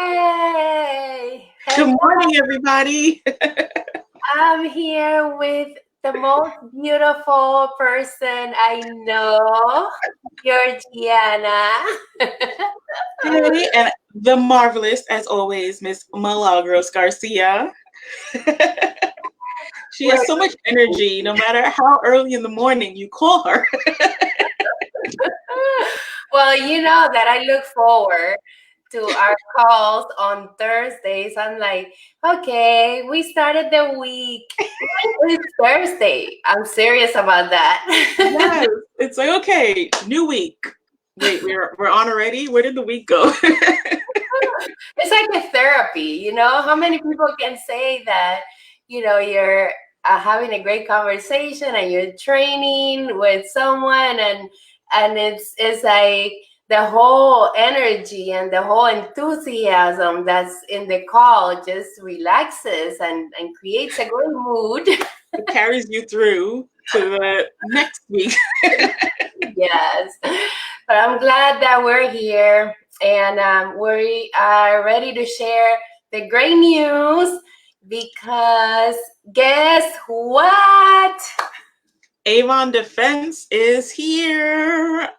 Yay! Good Hello. morning, everybody. I'm here with the most beautiful person I know, Georgiana. Hey, and the marvelous, as always, Miss Milagros Garcia. She We're- has so much energy, no matter how early in the morning you call her. well, you know that I look forward to our calls on Thursdays. I'm like, okay, we started the week. It's Thursday. I'm serious about that. Yes, it's like, okay, new week. Wait, we're on already? Where did the week go? It's like a therapy, you know? How many people can say that, you're having a great conversation and you're training with someone and it's like the whole energy and the whole enthusiasm that's in the call just relaxes and creates a good mood. It carries you through to the next week. Yes. But I'm glad that we're here and we are ready to share the great news because guess what? Avon Defense is here.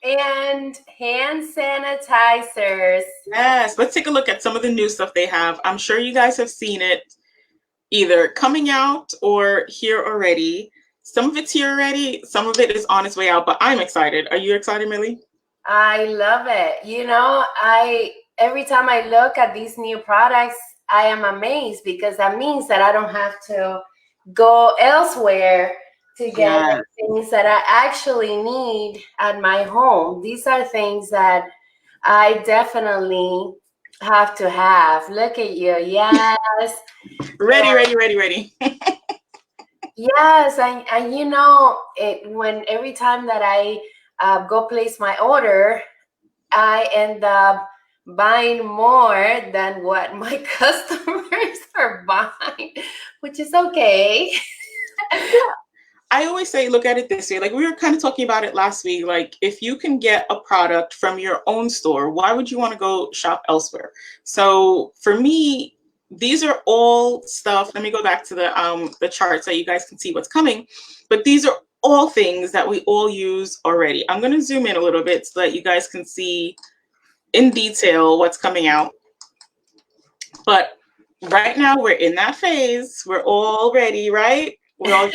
And hand sanitizers. Yes, let's take a look at some of the new stuff they have. I'm sure you guys have seen it either coming out or here already. Some of it's here already, some of it is on its way out, but I'm excited. Are you excited, Millie? I love it. I every time I look at these new products, I am amazed because that means that I don't have to go elsewhere to get Yeah. the things that I actually need at my home. These are things that I definitely have to have. Look at you. Yes. Ready. Yes. And when every time that I go place my order, I end up buying more than what my customers are buying, which is okay. I always say, look at it this way. Like we were kind of talking about it last week. Like if you can get a product from your own store, why would you want to go shop elsewhere? So for me, these are all stuff. Let me go back to the chart so you guys can see what's coming. But these are all things that we all use already. I'm going to zoom in a little bit so that you guys can see in detail what's coming out. But right now we're in that phase. We're all ready, right? We're all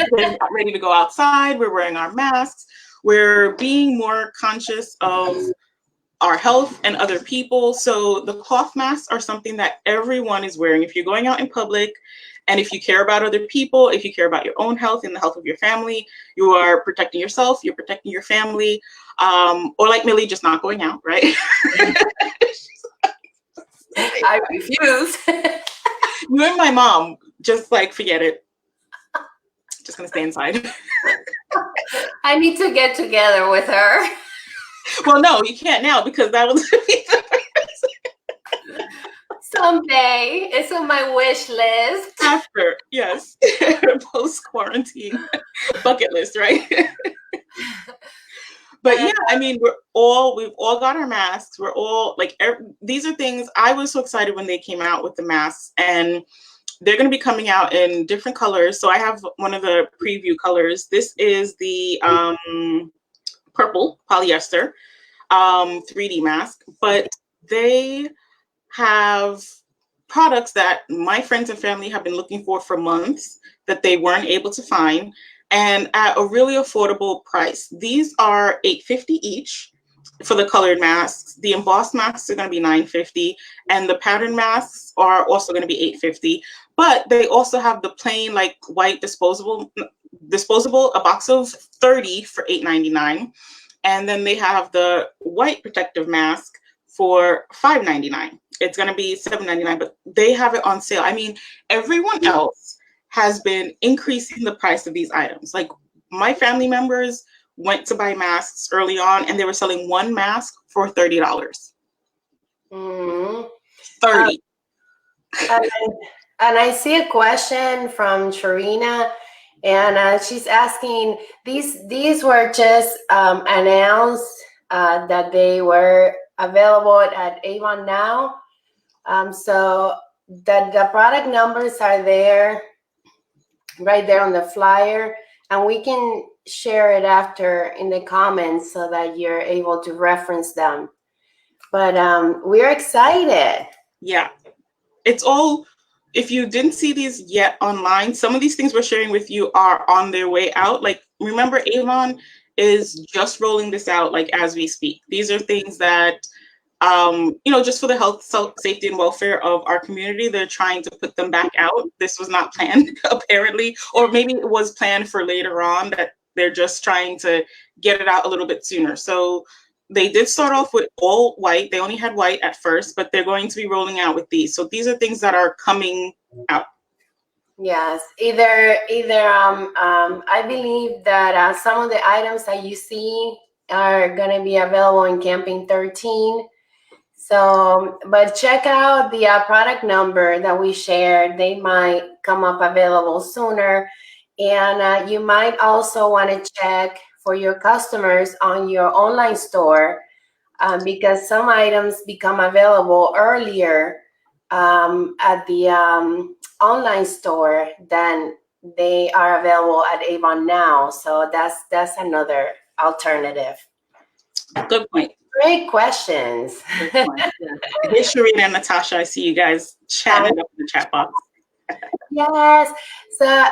ready to go outside. We're wearing our masks. We're being more conscious of our health and other people. So the cloth masks are something that everyone is wearing. If you're going out in public and if you care about other people, if you care about your own health and the health of your family, you are protecting yourself, you're protecting your family, or like Millie, just not going out, right? I refuse. You and my mom, just like, forget it. Just gonna stay inside. I need to get together with her. Well, no, you can't now because that was Someday. It's on my wish list. after, yes, post-quarantine bucket list, right? But yeah, I mean, we've all got our masks. We're all like, these are things. I was so excited when they came out with the masks, and they're going to be coming out in different colors. So I have one of the preview colors. This is the purple polyester 3D mask, but they have products that my friends and family have been looking for months that they weren't able to find, and at a really affordable price. These are $8.50 each for the colored masks. The embossed masks are going to be $9.50, and the pattern masks are also going to be $8.50. But they also have the plain, like, white disposable, a box of 30 for $8.99, and then they have the white protective mask for $5.99. It's going to be $7.99, but they have it on sale. I mean, everyone else has been increasing the price of these items. Like my family members went to buy masks early on, and they were selling one mask for $30. Mm-hmm. 30. And I see a question from Sharina, and she's asking, these were just announced that they were available at Avon now? So the product numbers are there, right there on the flyer, and we can share it after in the comments so that you're able to reference them. But we're excited. Yeah, it's all, if you didn't see these yet online, some of these things we're sharing with you are on their way out. Like, remember, Avon is just rolling this out like as we speak. These are things that just for the health, safety, and welfare of our community, they're trying to put them back out. This was not planned, apparently, or maybe it was planned for later on, that they're just trying to get it out a little bit sooner. So they did start off with all white. They only had white at first, but they're going to be rolling out with these. So these are things that are coming out. Yes, either I believe that some of the items that you see are going to be available in Camping 13. So, but check out the product number that we shared. They might come up available sooner. And you might also want to check for your customers on your online store, because some items become available earlier at the online store than they are available at Avon now. So that's another alternative. Good point. Great questions. Good point. Yeah. Hey, Sharina and Natasha, I see you guys chatting up in the chat box. Yes. So,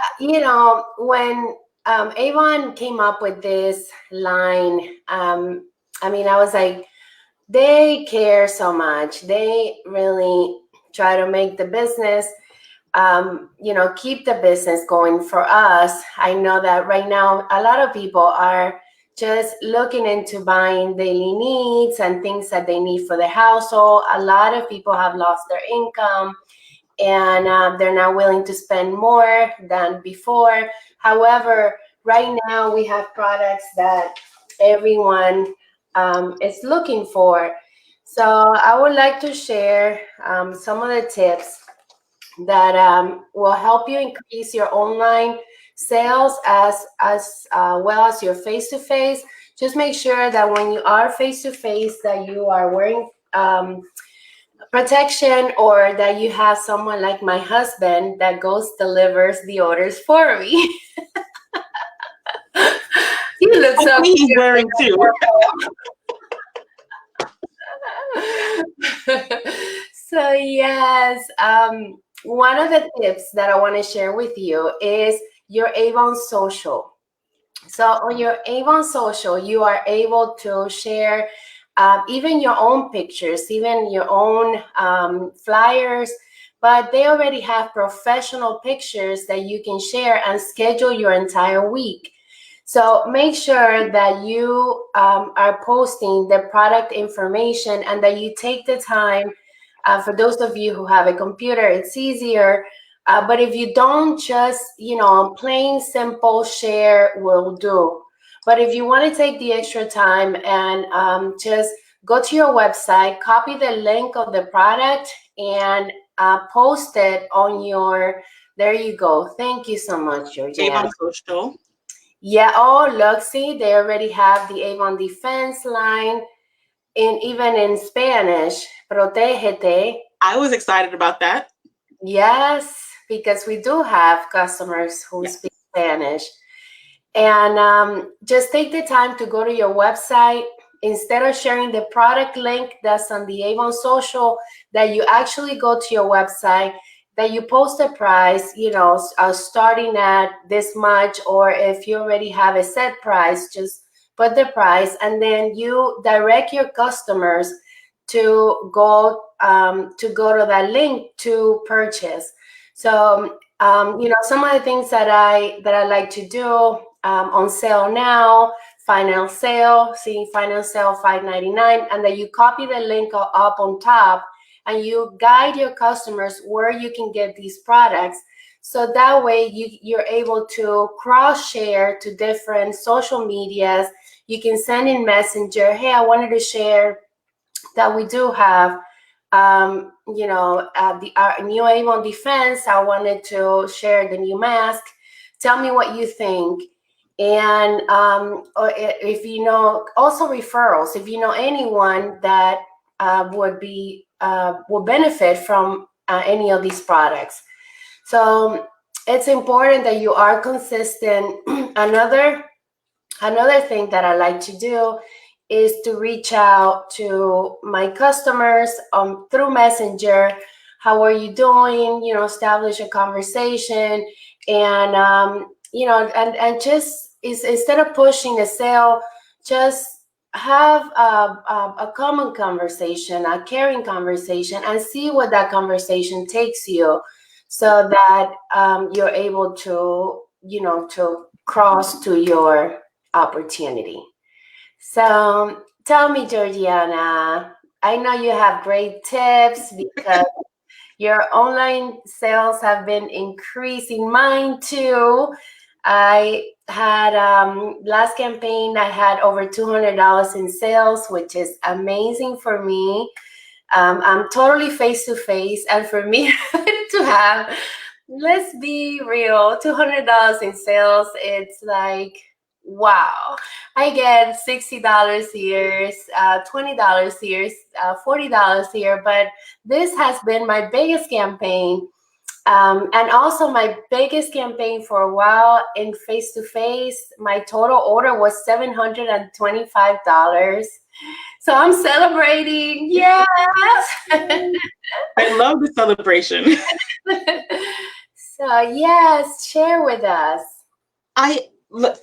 when Avon came up with this line, I was like, they care so much. They really try to make the business, keep the business going for us. I know that right now, a lot of people are just looking into buying daily needs and things that they need for the household. A lot of people have lost their income, and they're not willing to spend more than before. However, right now we have products that everyone is looking for. So I would like to share some of the tips that will help you increase your online sales as well as your face-to-face. Just make sure that when you are face-to-face that you are wearing protection, or that you have someone like my husband that goes delivers the orders for me. You look so cute. He's wearing too. So yes, one of the tips that I want to share with you is your Avon social. So on your Avon social, you are able to share even your own pictures, even your own flyers, but they already have professional pictures that you can share and schedule your entire week. So make sure that you are posting the product information and that you take the time. For those of you who have a computer, it's easier. But if you don't, just, plain simple share will do. But if you want to take the extra time and just go to your website, copy the link of the product, and post it on your, there you go. Thank you so much, Georgiana. Avon Social. Yeah, oh, look, see, they already have the Avon Defense line, even in Spanish, Protégete. I was excited about that. Yes, because we do have customers who speak Spanish. And just take the time to go to your website. Instead of sharing the product link that's on the Avon Social, that you actually go to your website, that you post a price, starting at this much, or if you already have a set price, just put the price, and then you direct your customers to go to that link to purchase. So some of the things that I like to do, on sale now, final sale, see final sale $5.99, and then you copy the link up on top, and you guide your customers where you can get these products. So that way you're able to cross share to different social medias. You can send in Messenger, hey, I wanted to share that we do have our new Avon Defense. I wanted to share the new mask. Tell me what you think. And or if also referrals, if you know anyone that would be will benefit from any of these products. So it's important that you are consistent. Another thing that I like to do is to reach out to my customers through Messenger. How are you doing? You know, establish a conversation, and and just instead of pushing a sale, just have a common conversation, a caring conversation, and see what that conversation takes you, so that you're able to, to cross to your opportunity. So tell me, Georgiana, I know you have great tips because your online sales have been increasing. Mine too. I had last campaign, I had over $200 in sales, which is amazing for me. I'm totally face to face, and for me to have, let's be real, $200 in sales, it's like, wow. I get $60 here, $20 here, $40 here, but this has been my biggest campaign. And also my biggest campaign for a while in face to face. My total order was $725. So I'm celebrating. Yes. I love the celebration. So yes, share with us.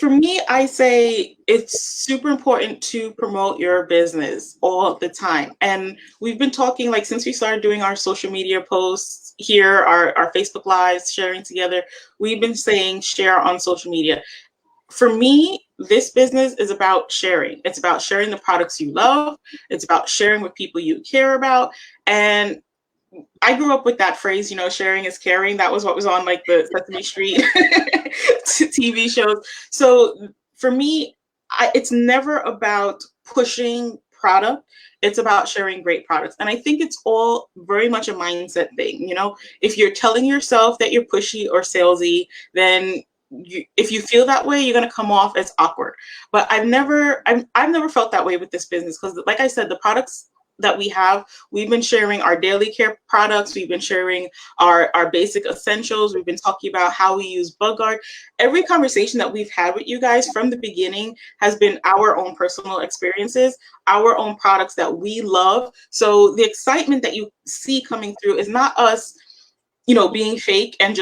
For me, I say it's super important to promote your business all the time. And we've been talking, like, since we started doing our social media posts here, our Facebook Lives, sharing together, we've been saying share on social media. For me, this business is about sharing. It's about sharing the products you love. It's about sharing with people you care about. And I grew up with that phrase, sharing is caring. That was what was on like the Sesame Street TV shows. So for me, it's never about pushing product. It's about sharing great products. And I think it's all very much a mindset thing. If you're telling yourself that you're pushy or salesy, then if you feel that way, you're going to come off as awkward. But I've never felt that way with this business, because like I said, the products that we've been sharing our daily care products. We've been sharing our basic essentials. We've been talking about how we use Bug Guard. Every conversation that we've had with you guys from the beginning has been our own personal experiences, our own products that we love. So the excitement that you see coming through is not us, being fake and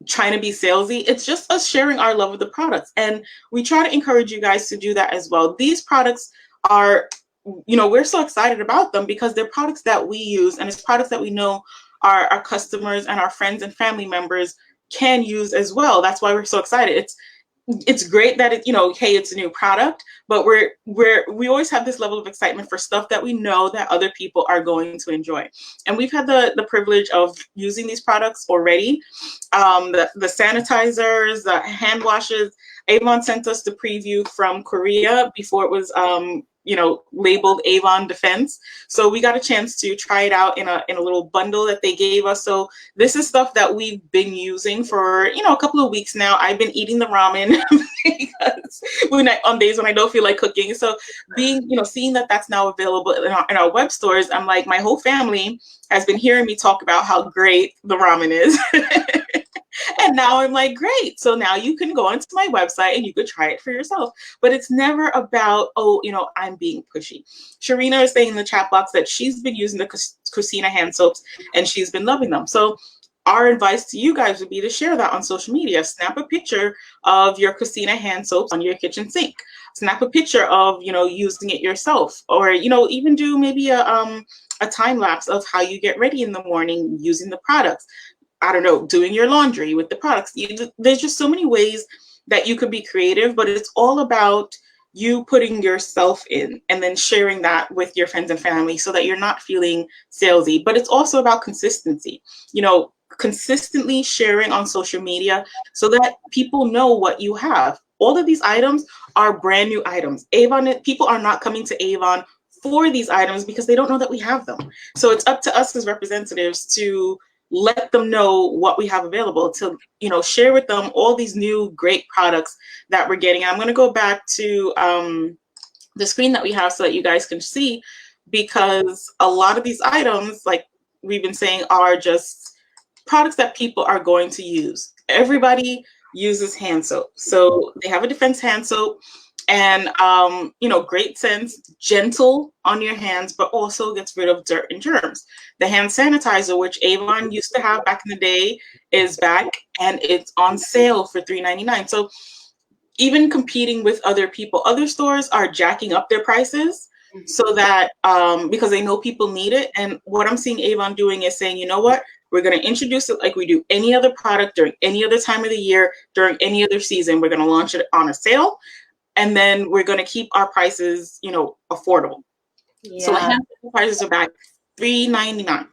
trying to be salesy. It's just us sharing our love of the products. And we try to encourage you guys to do that as well. These products are, we're so excited about them because they're products that we use, and it's products that we know our customers and our friends and family members can use as well. That's why we're so excited. It's great that hey, it's a new product, but we always have this level of excitement for stuff that we know that other people are going to enjoy. And we've had the privilege of using these products already. The sanitizers, the hand washes. Avon sent us the preview from Korea before it was labeled Avon Defense. So we got a chance to try it out in a little bundle that they gave us. So this is stuff that we've been using for, a couple of weeks now. I've been eating the ramen because on days when I don't feel like cooking. So seeing that that's now available in our web stores, I'm like, my whole family has been hearing me talk about how great the ramen is. And now I'm like, great. So now you can go onto my website and you could try it for yourself. But it's never about, I'm being pushy. Sharina is saying in the chat box that she's been using the Cucina hand soaps and she's been loving them. So our advice to you guys would be to share that on social media. Snap a picture of your Cucina hand soaps on your kitchen sink. Snap a picture of, using it yourself, or, even do maybe a time lapse of how you get ready in the morning using the products. I don't know, doing your laundry with the products. There's just so many ways that you could be creative, but it's all about you putting yourself in and then sharing that with your friends and family so that you're not feeling salesy. But it's also about consistency, consistently sharing on social media so that people know what you have. All of these items are brand new items. Avon, people are not coming to Avon for these items because they don't know that we have them. So it's up to us as representatives to let them know what we have available, to share with them all these new great products that we're getting. I'm going to go back to the screen that we have so that you guys can see. because a lot of these items, like we've been saying, are just products that people are going to use. Everybody uses hand soap. So they have a defense hand soap, and great scents, gentle on your hands, but also gets rid of dirt and germs. The hand sanitizer, which Avon used to have back in the day, is back, and it's on sale for $3.99. So even competing with other people, other stores are jacking up their prices so that because they know people need it. And what I'm seeing Avon doing is saying, you know what, we're going to introduce it like we do any other product during any other time of the year, during any other season. We're going to launch it on a sale, and then we're going to keep our prices, affordable. Yeah. So the hand prices are back $3.99.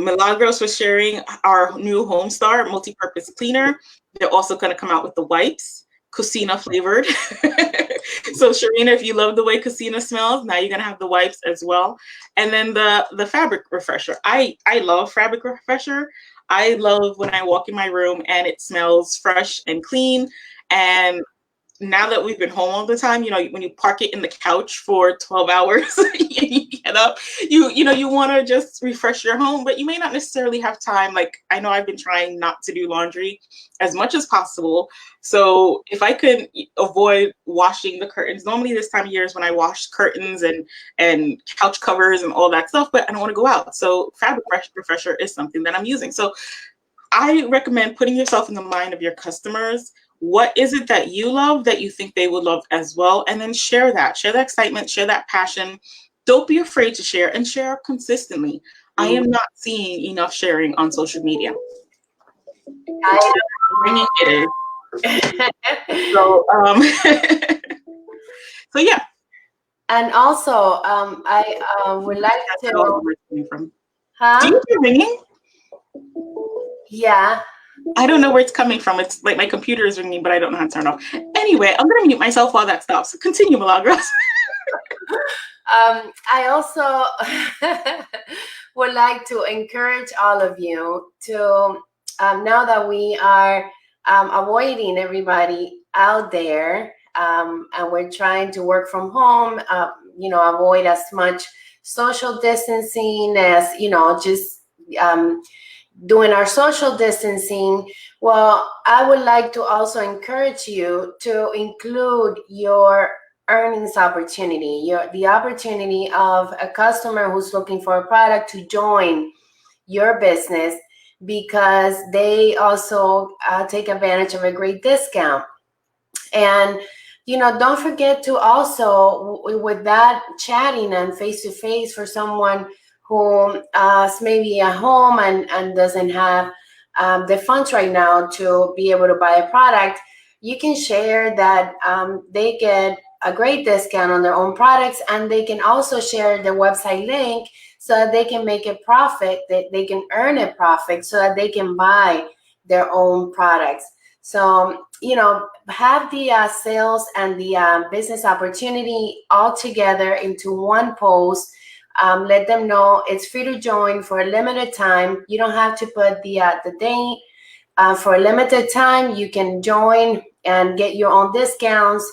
Milagros was sharing our new Home Star multi-purpose cleaner. They're also going to come out with the wipes, Cocina flavored. So Sharina, if you love the way Cocina smells, now you're going to have the wipes as well. And then the fabric refresher. I love fabric refresher. I love when I walk in my room and it smells fresh and clean. And now that we've been home all the time, when you park it in the couch for 12 hours and you get up, you want to just refresh your home, but you may not necessarily have time. Like, I know I've been trying not to do laundry as much as possible. So if I could avoid washing the curtains, normally this time of year is when I wash curtains and couch covers and all that stuff, but I don't want to go out. So fabric refresher is something that I'm using. So I recommend putting yourself in the mind of your customers. What is it that you love that you think they would love as well? And then share that excitement, share that passion. Don't be afraid to share, and share consistently. I am not seeing enough sharing on social media. It is. So yeah. And also, I would like to. Huh? Do you hear ringing? Yeah. I don't know where it's coming from. It's like my computer is ringing, but I don't know how to turn it off. Anyway, I'm going to mute myself while that stops. Continue, Milagros. I also would like to encourage all of you to, now that we are avoiding everybody out there, and we're trying to work from home, avoid as much social distancing as, just doing our social distancing. Well, I would like to also encourage you to include your earnings opportunity, the opportunity of a customer who's looking for a product to join your business, because they also take advantage of a great discount. And don't forget to also, with that chatting and face-to-face, for someone who is maybe at home and doesn't have the funds right now to be able to buy a product, you can share that they get a great discount on their own products, and they can also share the website link so that they can make a profit, that they can earn a profit so that they can buy their own products. So, have the sales and the business opportunity all together into one post. Let them know it's free to join for a limited time. You don't have to put the date. For a limited time, you can join and get your own discounts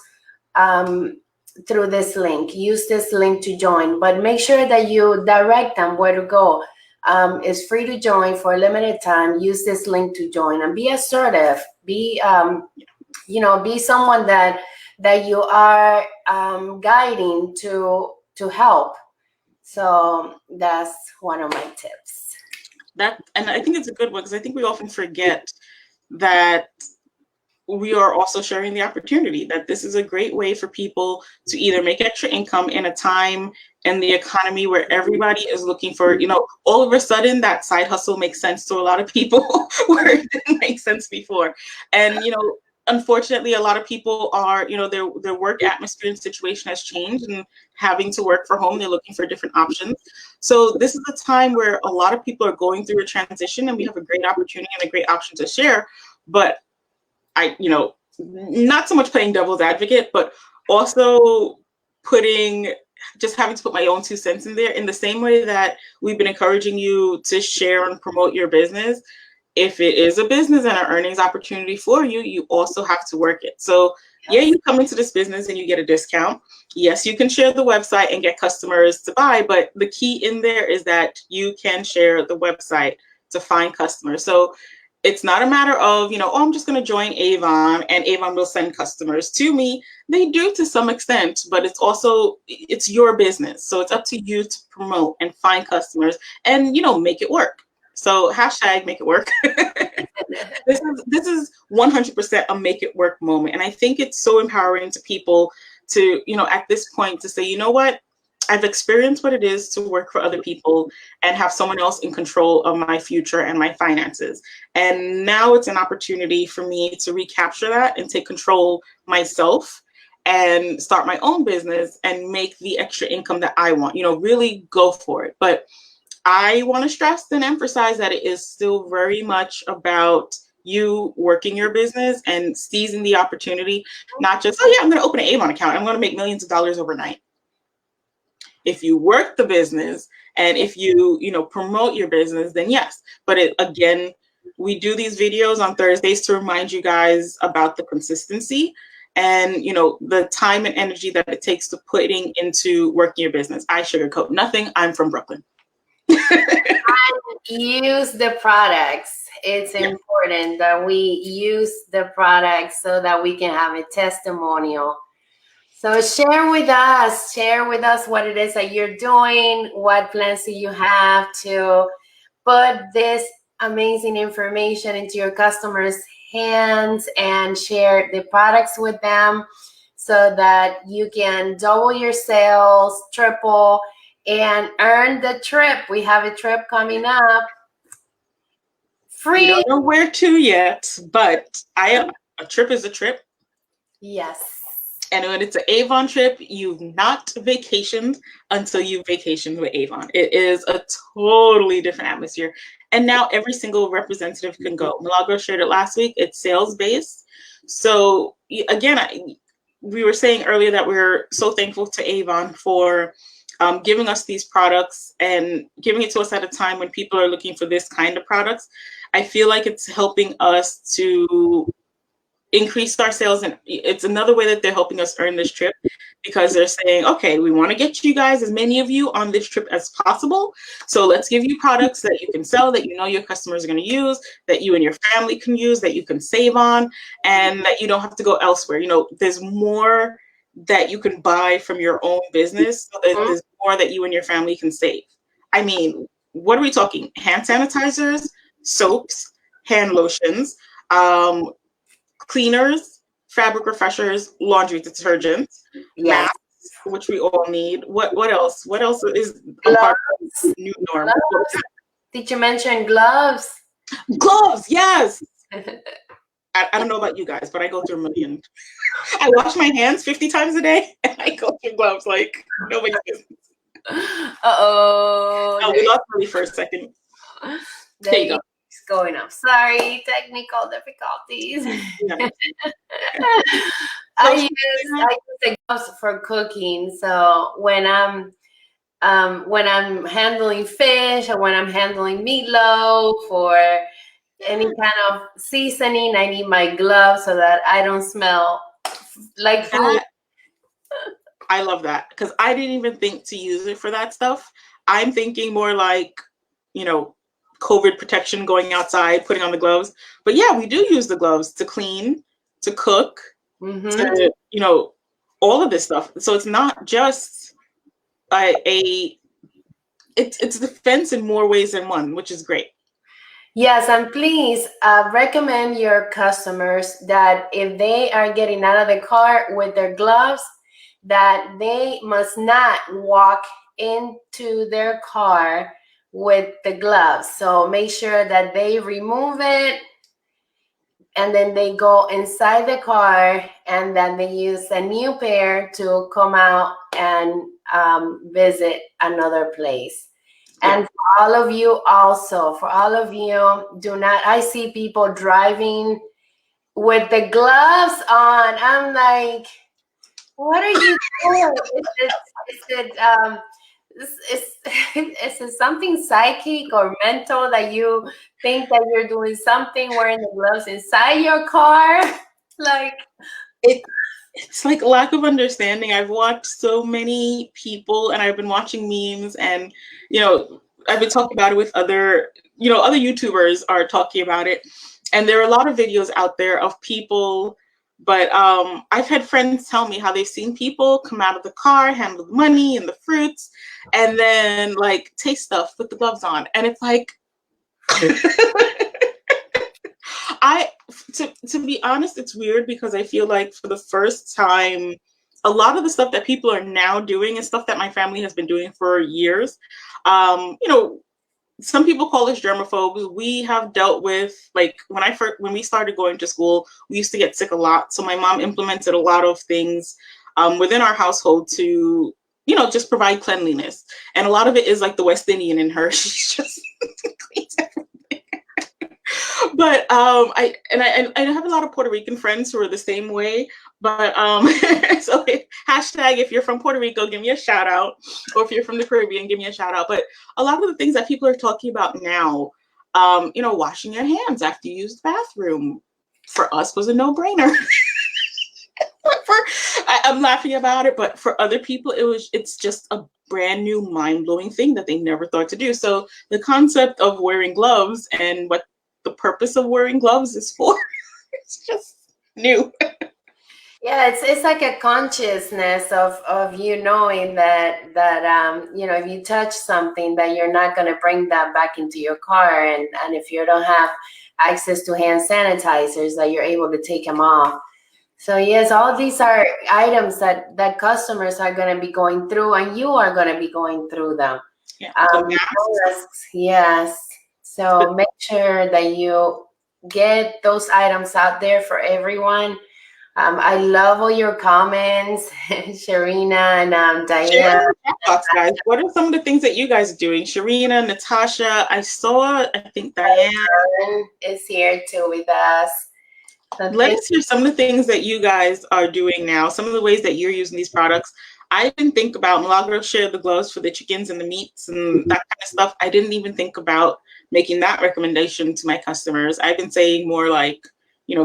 through this link. Use this link to join, but make sure that you direct them where to go. It's free to join for a limited time. Use this link to join, and be assertive. Be be someone that you are guiding to help. So that's one of my tips. And I think it's a good one, because I think we often forget that we are also sharing the opportunity, that this is a great way for people to either make extra income in a time in the economy where everybody is looking for, all of a sudden that side hustle makes sense to a lot of people where it didn't make sense before. And, unfortunately, a lot of people are, their work atmosphere and situation has changed, and having to work from home, they're looking for different options. So this is a time where a lot of people are going through a transition, and we have a great opportunity and a great option to share. But not so much playing devil's advocate, but also having to put my own 2 cents in there, in the same way that we've been encouraging you to share and promote your business. If it is a business and an earnings opportunity for you, you also have to work it. So Yeah, you come into this business and you get a discount. Yes, you can share the website and get customers to buy, but the key in there is that you can share the website to find customers. So it's not a matter of, oh, I'm just going to join Avon and Avon will send customers to me. They do to some extent, but it's your business. So it's up to you to promote and find customers and, make it work. So hashtag make it work. This is 100% a make it work moment. And I think it's so empowering to people to, at this point to say, you know what? I've experienced what it is to work for other people and have someone else in control of my future and my finances. And now it's an opportunity for me to recapture that and take control myself and start my own business and make the extra income that I want, really go for it. But I want to stress and emphasize that it is still very much about you working your business and seizing the opportunity, not just, oh yeah, I'm going to open an Avon account. I'm going to make millions of dollars overnight. If you work the business and if you, promote your business, then yes. But again, we do these videos on Thursdays to remind you guys about the consistency and, the time and energy that it takes to putting into working your business. I sugarcoat nothing. I'm from Brooklyn. Use the products. It's important that we use the products so that we can have a testimonial. So share with us what it is that you're doing, what plans do you have to put this amazing information into your customers' hands and share the products with them so that you can double your sales, triple, and earn the trip. We have a trip coming up. Free. We don't know where to yet, but a trip is a trip. Yes. And when it's an Avon trip, you've not vacationed until you vacationed with Avon. It is a totally different atmosphere. And now every single representative can go. Milagro shared it last week. It's sales-based. So again, we were saying earlier that we're so thankful to Avon for giving us these products and giving it to us at a time when people are looking for this kind of products. I feel like it's helping us to increase our sales, and it's another way that they're helping us earn this trip because they're saying, okay, we want to get you guys, as many of you on this trip as possible, so let's give you products that you can sell, that your customers are going to use, that you and your family can use, that you can save on, and that you don't have to go elsewhere. There's more that you can buy from your own business, so that there's more that you and your family can save. I mean, what are we talking? Hand sanitizers, soaps, hand lotions, cleaners, fabric refreshers, laundry detergents, masks, which we all need. What else? What else is a part of the new norm? Did you mention gloves? Gloves, yes. I don't know about you guys, but I go through a million. I wash my hands 50 times a day, and I go through gloves like nobody's business. Uh-oh. Oh, we lost Millie for a second. There you go. It's going up. Sorry, technical difficulties. Yeah. I use the gloves for cooking. So when I'm handling fish or when I'm handling meatloaf or any kind of seasoning, I need my gloves so that I don't smell like food. I love that because I didn't even think to use it for that stuff. I'm thinking more like, COVID protection, going outside, putting on the gloves. But yeah, we do use the gloves to clean, to cook, to, all of this stuff. So it's not just it's defense in more ways than one, which is great. Yes, and please recommend your customers that if they are getting out of the car with their gloves, that they must not walk into their car with the gloves. So make sure that they remove it and then they go inside the car and then they use a new pair to come out and visit another place. And for all of you also, I see people driving with the gloves on. I'm like, what are you doing? Is it something psychic or mental that you think that you're doing something wearing the gloves inside your car? Like It's like lack of understanding. I've watched so many people, and I've been watching memes, and you know, I've been talking about it with other, other YouTubers are talking about it, and there are a lot of videos out there of people. But I've had friends tell me how they've seen people come out of the car, handle the money and the fruits, and then like taste stuff, put the gloves on, and it's like, I to be honest, it's weird because I feel like for the first time, a lot of the stuff that people are now doing is stuff that my family has been doing for years. You know, some people call us germaphobes. We have dealt with, like, when we started going to school, we used to get sick a lot. So my mom implemented a lot of things within our household to, just provide cleanliness. And a lot of it is like the West Indian in her. She's just cleans everything. But I have a lot of Puerto Rican friends who are the same way. But so hashtag, if you're from Puerto Rico, give me a shout out, or if you're from the Caribbean, give me a shout out. But a lot of the things that people are talking about now, washing your hands after you use the bathroom, for us was a no-brainer. I'm laughing about it, but for other people, it's just a brand new, mind-blowing thing that they never thought to do. So the concept of wearing gloves and what the purpose of wearing gloves is for, it's just new. Yeah, it's like a consciousness of you knowing that if you touch something, that you're not going to bring that back into your car, and if you don't have access to hand sanitizers, that you're able to take them off. So yes, all these are items that customers are going to be going through, and you are going to be going through them. Yeah, the masks. Yes. So make sure that you get those items out there for everyone. I love all your comments, Sharina and Diane. Guys, what are some of the things that you guys are doing? Sharina, Natasha, I think Diane is here too with us. Let us hear some of the things that you guys are doing now, some of the ways that you're using these products. I didn't think about, Milagro shared the gloves for the chickens and the meats and that kind of stuff. I didn't even think about making that recommendation to my customers. I've been saying more like,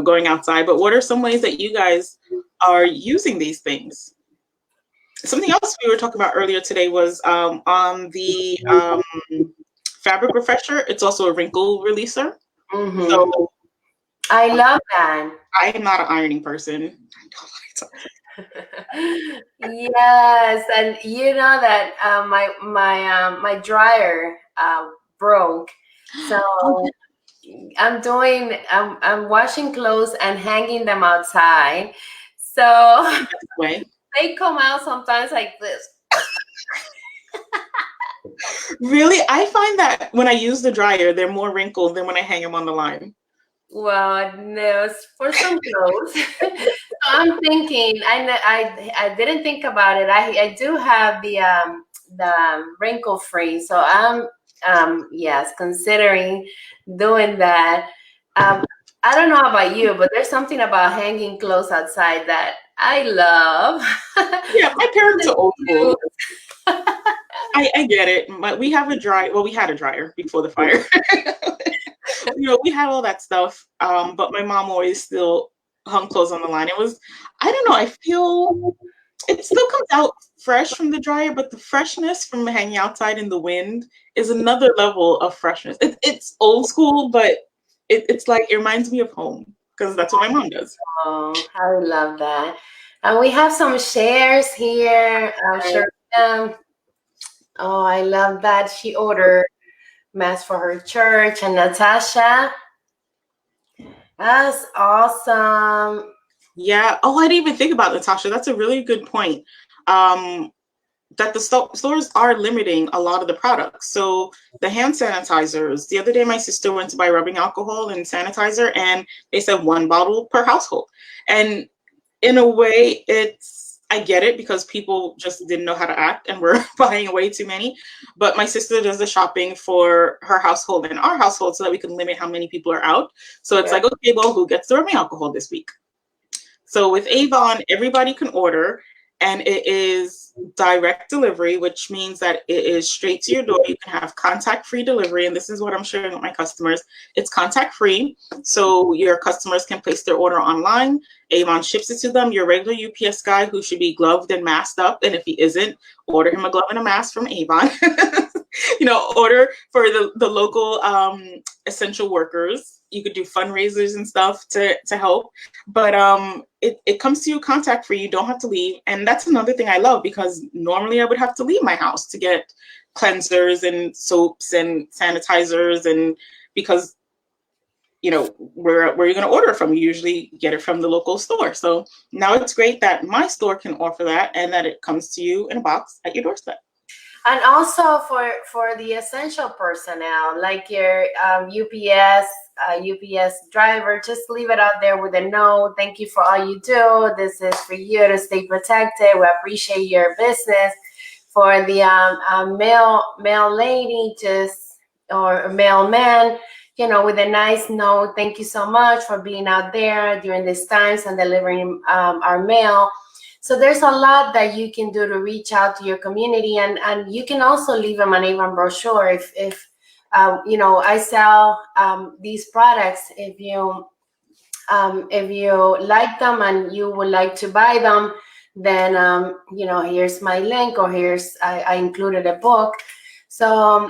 going outside, but what are some ways that you guys are using these things? Something else we were talking about earlier today was on the fabric refresher. It's also a wrinkle releaser. Mm-hmm. So I love that. I am not an ironing person. Yes, and you know that my dryer broke, so I'm washing clothes and hanging them outside. So they come out sometimes like this. Really? I find that when I use the dryer, they're more wrinkled than when I hang them on the line. Well, no, for some clothes. So I'm thinking, I didn't think about it. I do have the wrinkle free, so I'm yes, considering doing that. I don't know about you, but there's something about hanging clothes outside that I love. Yeah, my parents are old school. I get it. We have a dryer. Well, we had a dryer before the fire. We had all that stuff. But my mom always still hung clothes on the line. It was, I don't know, I feel it still comes out fresh from the dryer, but the freshness from hanging outside in the wind is another level of freshness. It's old school, but it's like, it reminds me of home because that's what my mom does. Oh, I love that. And we have some shares here. Sure. Oh, I love that. She ordered mass for her church. And Natasha, that's awesome. Yeah. Oh, I didn't even think about Natasha. That's a really good point. That the stores are limiting a lot of the products. So the hand sanitizers, the other day my sister went to buy rubbing alcohol and sanitizer, and they said 1 bottle per household. And in a way, I get it because people just didn't know how to act and were buying way too many. But my sister does the shopping for her household and our household so that we can limit how many people are out. So it's like, okay, well, who gets the rubbing alcohol this week? So with Avon, everybody can order. and it is direct delivery, which means that it is straight to your door. You can have contact-free delivery, and this is what I'm sharing with my customers. It's contact-free, so your customers can place their order online. Avon ships it to them. Your regular UPS guy who should be gloved and masked up, and if he isn't, order him a glove and a mask from Avon. Order for the local essential workers. You could do fundraisers and stuff to help, but it comes to you contact free. You don't have to leave, and that's another thing I love, because normally I would have to leave my house to get cleansers and soaps and sanitizers, and because where are you going to order from? You usually get it from the local store. So now it's great that my store can offer that, and that it comes to you in a box at your doorstep. And also for the essential personnel, like your UPS driver, just leave it out there with a note. Thank you for all you do. This is for you to stay protected. We appreciate your business. For the mail lady, or mailman, with a nice note. Thank you so much for being out there during these times and delivering our mail. So there's a lot that you can do to reach out to your community, and you can also leave them an Avon brochure if I sell these products. If you like them and you would like to buy them, then here's my link, or I included a book. So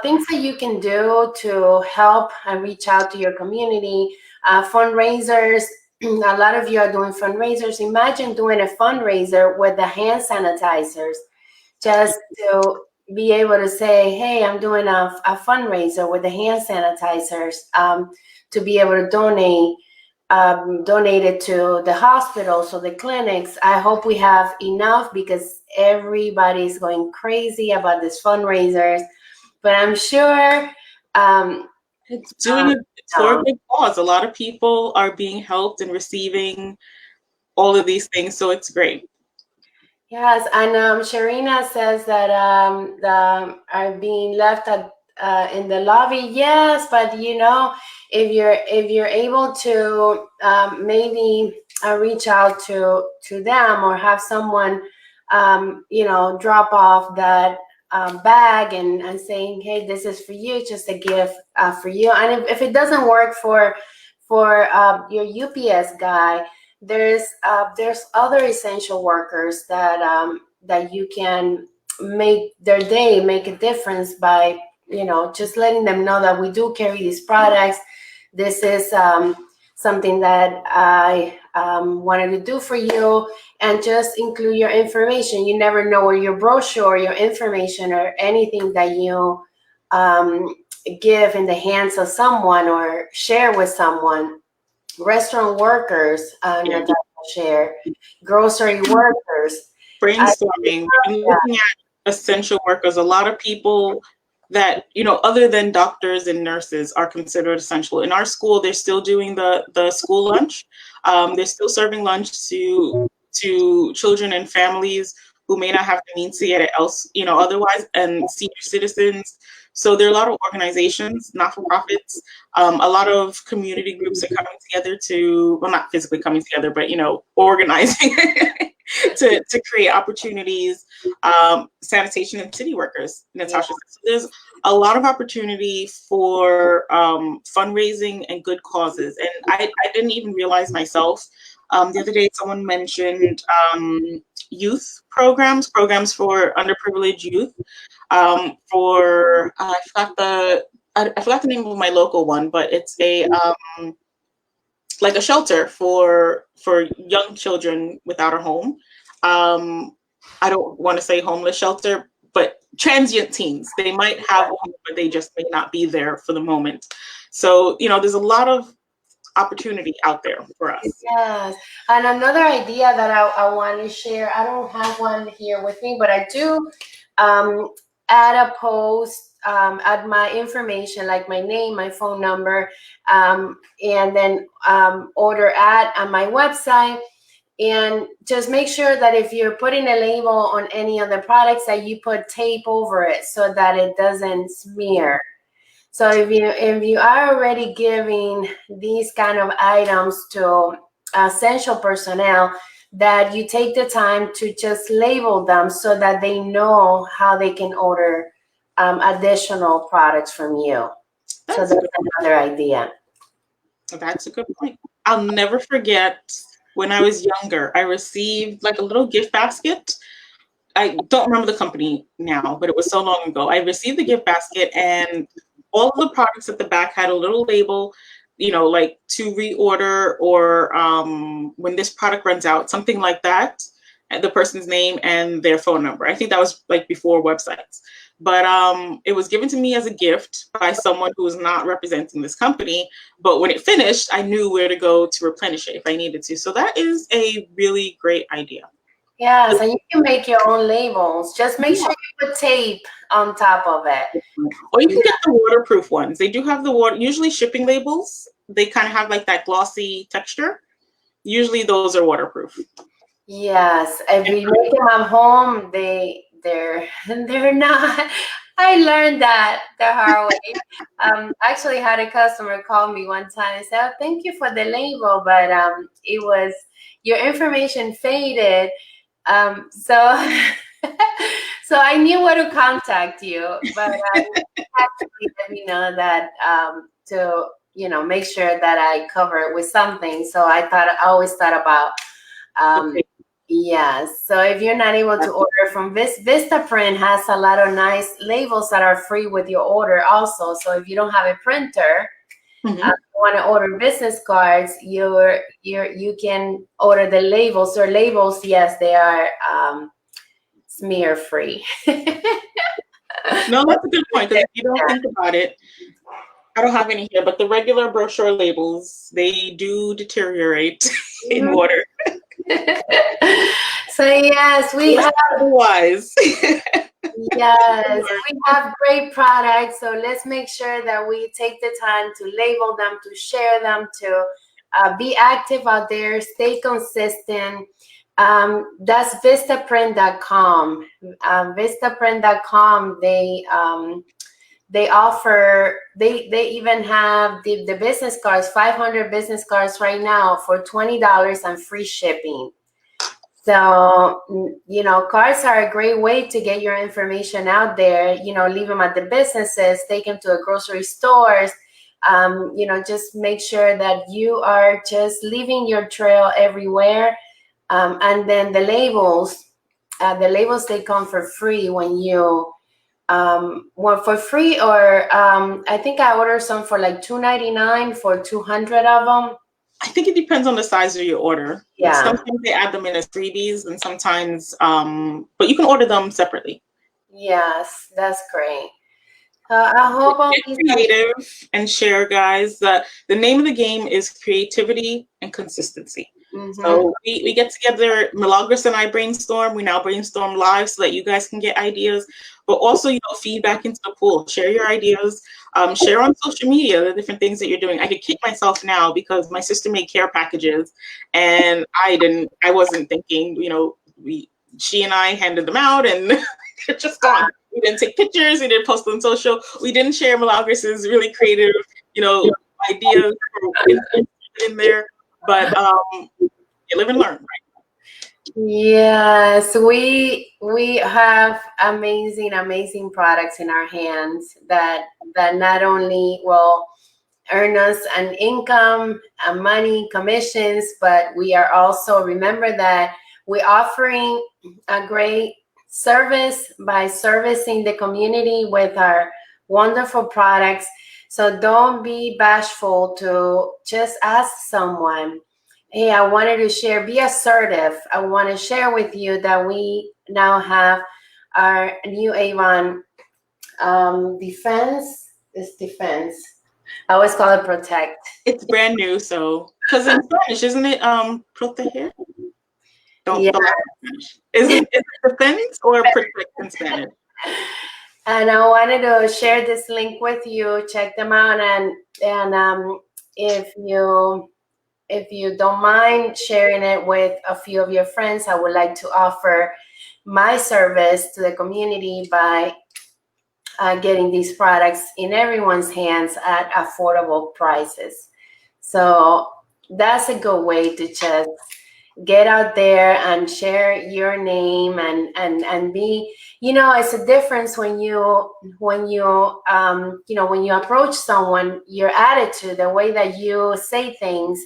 things that you can do to help and reach out to your community, fundraisers. A lot of you are doing fundraisers. Imagine doing a fundraiser with the hand sanitizers, just to be able to say, hey, I'm doing a fundraiser with the hand sanitizers, to be able to donate it to the hospitals or the clinics. I hope we have enough, because everybody's going crazy about these fundraisers, but I'm sure it's for a good cause. A lot of people are being helped and receiving all of these things, so it's great. Yes, and Sharina says that are being left in the lobby. Yes, but if you're able to maybe reach out to them, or have someone drop off that bag and saying, hey, this is for you, just a gift for you. And if it doesn't work for your UPS guy, there's other essential workers that you can make their day, make a difference by just letting them know that we do carry these products. This is something that I wanted to do for you, and just include your information. You never know where your brochure, your information, or anything that you give in the hands of someone or share with someone. Restaurant workers, Natasha share, grocery workers. Brainstorming and looking at essential workers. A lot of people that other than doctors and nurses are considered essential. In our school, they're still doing the school lunch. They're still serving lunch to children and families who may not have the means to get it otherwise, and senior citizens. So there are a lot of organizations, not-for-profits, a lot of community groups are coming together not physically coming together, but organizing to create opportunities. Sanitation and city workers, Natasha. So there's a lot of opportunity for fundraising and good causes. And I didn't even realize myself. The other day, someone mentioned youth programs for underprivileged youth. I forgot the name of my local one, but it's a like a shelter for young children without a home. I don't want to say homeless shelter, but transient teens. They might have a home, but they just may not be there for the moment. So there's a lot of opportunity out there for us. Yes, and another idea that I want to share. I don't have one here with me, but I do add a post, add my information, like my name, my phone number, and then order on my website. And just make sure that if you're putting a label on any of the products, that you put tape over it so that it doesn't smear. So if you are already giving these kind of items to essential personnel, that you take the time to just label them so that they know how they can order additional products from you. So that's another idea. That's a good point. I'll never forget when I was younger, I received like a little gift basket. I don't remember the company now, but it was so long ago. I received the gift basket, and all of the products at the back had a little label, like to reorder, or when this product runs out, something like that, and the person's name and their phone number. I think that was like before websites. But it was given to me as a gift by someone who was not representing this company. But when it finished, I knew where to go to replenish it if I needed to. So that is a really great idea. Yes, and you can make your own labels. Just make sure you put tape on top of it. Or you can get the waterproof ones. They do have the water, usually shipping labels. They kind of have like that glossy texture. Usually those are waterproof. Yes, if you make them at home, they're not. I learned that the hard way. Actually had a customer call me one time and say, "Oh, thank you for the label, but it was your information faded." So so I knew where to contact you, but actually let me know that to make sure that I cover it with something. So I always thought about yes. So if you're not able to order from Vistaprint, has a lot of nice labels that are free with your order also. So if you don't have a printer, you want to order business cards, you can order the labels. Or labels, yes, they are smear free. No, that's a good point, because if you don't think about it, I don't have any here, but the regular brochure labels, they do deteriorate in water. So yes, we have otherwise. Yes, we have great products. So let's make sure that we take the time to label them, to share them, to be active out there, stay consistent. That's vistaprint.com. Vistaprint.com, they offer, they even have the business cards, 500 business cards right now for $20 and free shipping. So, cards are a great way to get your information out there. Leave them at the businesses, take them to the grocery stores. Just make sure that you are just leaving your trail everywhere. And then the labels, they come for free when you for free, or I think I ordered some for like $2.99 for 200 of them. I think it depends on the size of your order. Yeah. Sometimes they add them in as freebies, and sometimes, but you can order them separately. Yes, that's great. I hope all Get creative and share, guys. The name of the game is creativity and consistency. So we get together, Milagros and I brainstorm. We now brainstorm live so that you guys can get ideas, but also, feedback into the pool. Share your ideas. Share on social media the different things that you're doing. I could kick myself now because my sister made care packages, and I wasn't thinking. She and I handed them out, and they're just gone. We didn't take pictures. We didn't post on social. We didn't share Milagros' really creative, ideas in there. But you live and learn, right? Yes, we have amazing products in our hands that not only will earn us an income, money, commissions, but we are also, remember that we're offering a great service by servicing the community with our wonderful products. So don't be bashful to just ask someone, hey, I wanted to share, be assertive. I want to share with you that we now have our new Avon defense. It's defense. I always call it protect. It's brand new, so because in Spanish, isn't it proteger? Don't is it defense or protect in Spanish? And I wanted to share this link with you. Check them out, and if you don't mind sharing it with a few of your friends, I would like to offer my service to the community by getting these products in everyone's hands at affordable prices. So that's a good way to just get out there and share your name and be, it's a difference when you approach someone, your attitude, the way that you say things,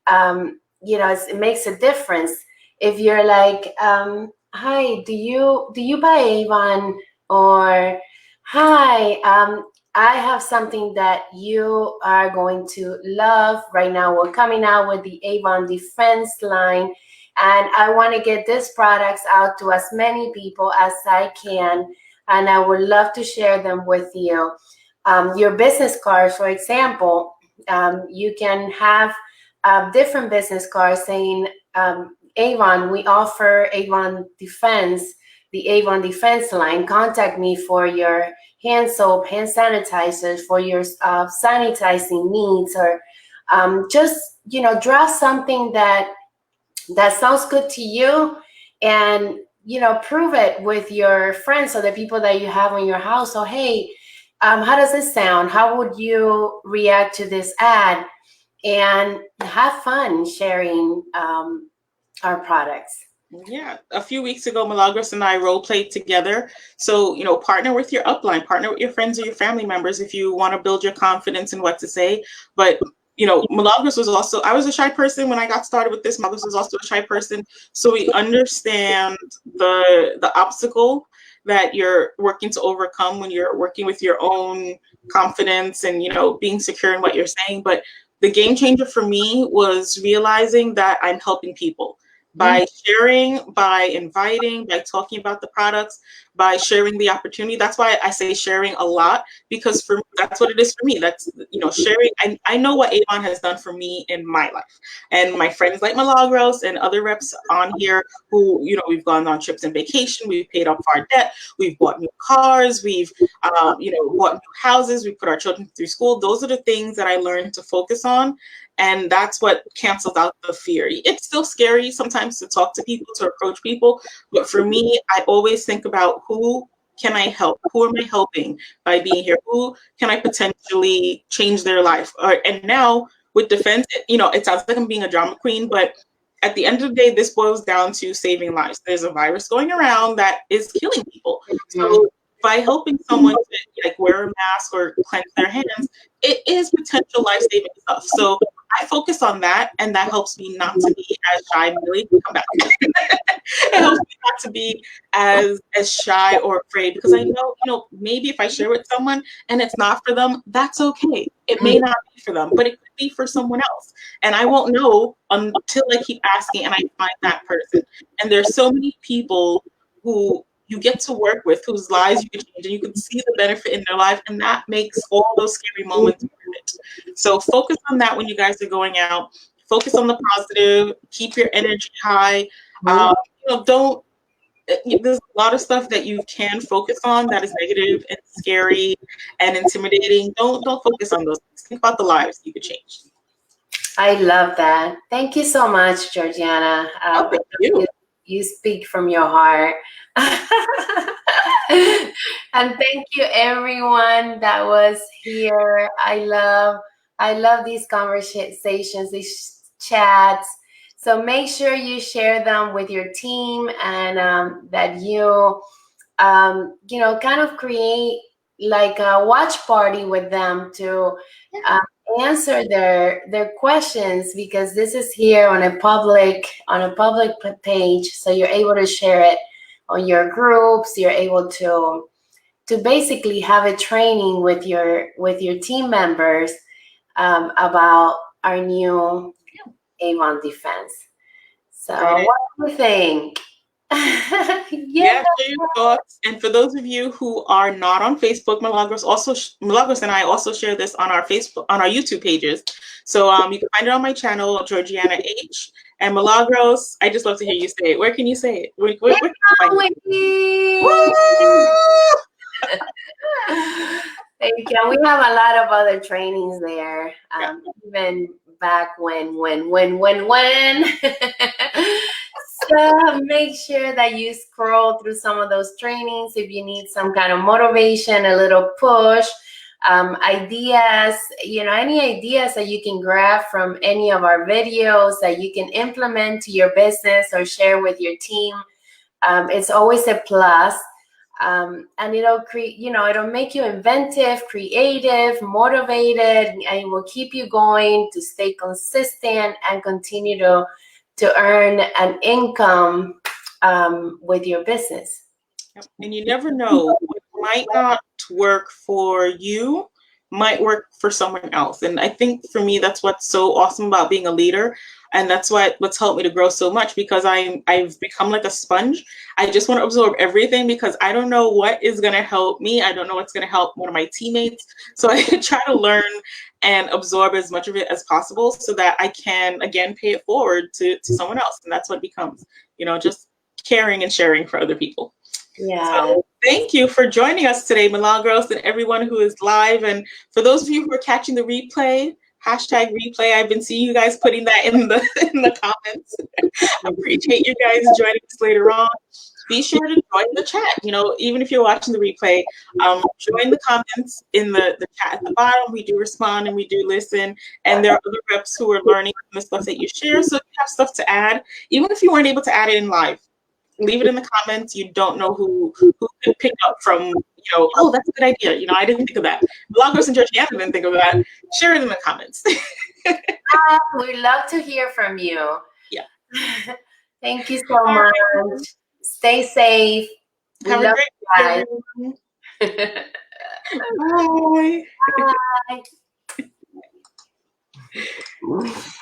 it makes a difference. If you're like, hi, do you buy Avon? Or hi, I have something that you are going to love right now. We're coming out with the Avon Defense line, and I want to get these products out to as many people as I can, and I would love to share them with you. Your business cards, for example, you can have different business cards saying, Avon, we offer Avon Defense, the Avon Defense line. Contact me for your hand soap, hand sanitizers, for your sanitizing needs, or just, draw something that sounds good to you, and, prove it with your friends or the people that you have in your house. So, hey, how does this sound? How would you react to this ad? And have fun sharing our products. Yeah, a few weeks ago, Milagros and I role played together. So, partner with your upline, partner with your friends or your family members if you want to build your confidence in what to say. But, Milagros was also, I was a shy person when I got started with this. Milagros was also a shy person. So we understand the obstacle that you're working to overcome when you're working with your own confidence and, being secure in what you're saying. But the game changer for me was realizing that I'm helping people by sharing, by inviting, by talking about the products, by sharing the opportunity. That's why I say sharing a lot, because for me, that's what it is for me. That's, sharing. I know what Avon has done for me in my life. And my friends like Milagros and other reps on here who, we've gone on trips and vacation, we've paid off our debt, we've bought new cars, we've, bought new houses, we put our children through school. Those are the things that I learned to focus on. And that's what cancels out the fear. It's still scary sometimes to talk to people, to approach people. But for me, I always think about who can I help? Who am I helping by being here? Who can I potentially change their life? And now with defense, it sounds like I'm being a drama queen, but at the end of the day, this boils down to saving lives. There's a virus going around that is killing people. So by helping someone to wear a mask or cleanse their hands, it is potential life-saving stuff. So I focus on that, and that helps me not to be as shy. Really, come back. It helps me not to be as shy or afraid, because I know, maybe if I share with someone and it's not for them, that's okay. It may not be for them, but it could be for someone else, and I won't know until I keep asking and I find that person. And there's so many people who you get to work with, whose lives you can change, and you can see the benefit in their life, and that makes all those scary moments worth it. So focus on that when you guys are going out. Focus on the positive. Keep your energy high. Don't. There's a lot of stuff that you can focus on that is negative and scary and intimidating. Don't focus on those things. Think about the lives you could change. I love that. Thank you so much, Georgiana. Thank you. You speak from your heart. And thank you everyone that was here. I love these conversations, these chats. So make sure you share them with your team, and that you kind of create like a watch party with them to answer their questions, because this is here on a public page, so you're able to share it on your groups. You're able to basically have a training with your team members about our new Avon Defense. So what do you think? Yeah, share your thoughts. And for those of you who are not on Facebook, Milagros and I also share this on our YouTube pages. So you can find it on my channel, Georgiana H. And Milagros, I just love to hear you say it. Where can you say it? Where can Thank you. We have a lot of other trainings there, even back when. So make sure that you scroll through some of those trainings if you need some kind of motivation, a little push. ideas, any ideas that you can grab from any of our videos that you can implement to your business or share with your team. It's always a plus. And it'll create, it'll make you inventive, creative, motivated, and it will keep you going to stay consistent and continue to earn an income with your business. And you never know, what might not work for you might work for someone else. And I think for me, that's what's so awesome about being a leader. And that's what's helped me to grow so much, because I've become like a sponge. I just want to absorb everything, because I don't know what is going to help me. I don't know what's going to help one of my teammates. So I try to learn and absorb as much of it as possible so that I can, again, pay it forward to someone else. And that's what it becomes, just caring and sharing for other people. Yeah. So thank you for joining us today, Milagros, and everyone who is live. And for those of you who are catching the replay, #replay, I've been seeing you guys putting that in the comments. Appreciate you guys joining us later on. Be sure to join the chat. Even if you're watching the replay, join the comments in the chat at the bottom. We do respond and we do listen. And there are other reps who are learning from the stuff that you share. So if you have stuff to add, even if you weren't able to add it in live, leave it in the comments. You don't know who could pick up from, oh, that's a good idea. I didn't think of that. Milagros and Georgiana didn't think of that. Share it in the comments. We'd love to hear from you. Yeah. Thank you so much. Right. Stay safe. Have a great day, everyone. Bye. Bye.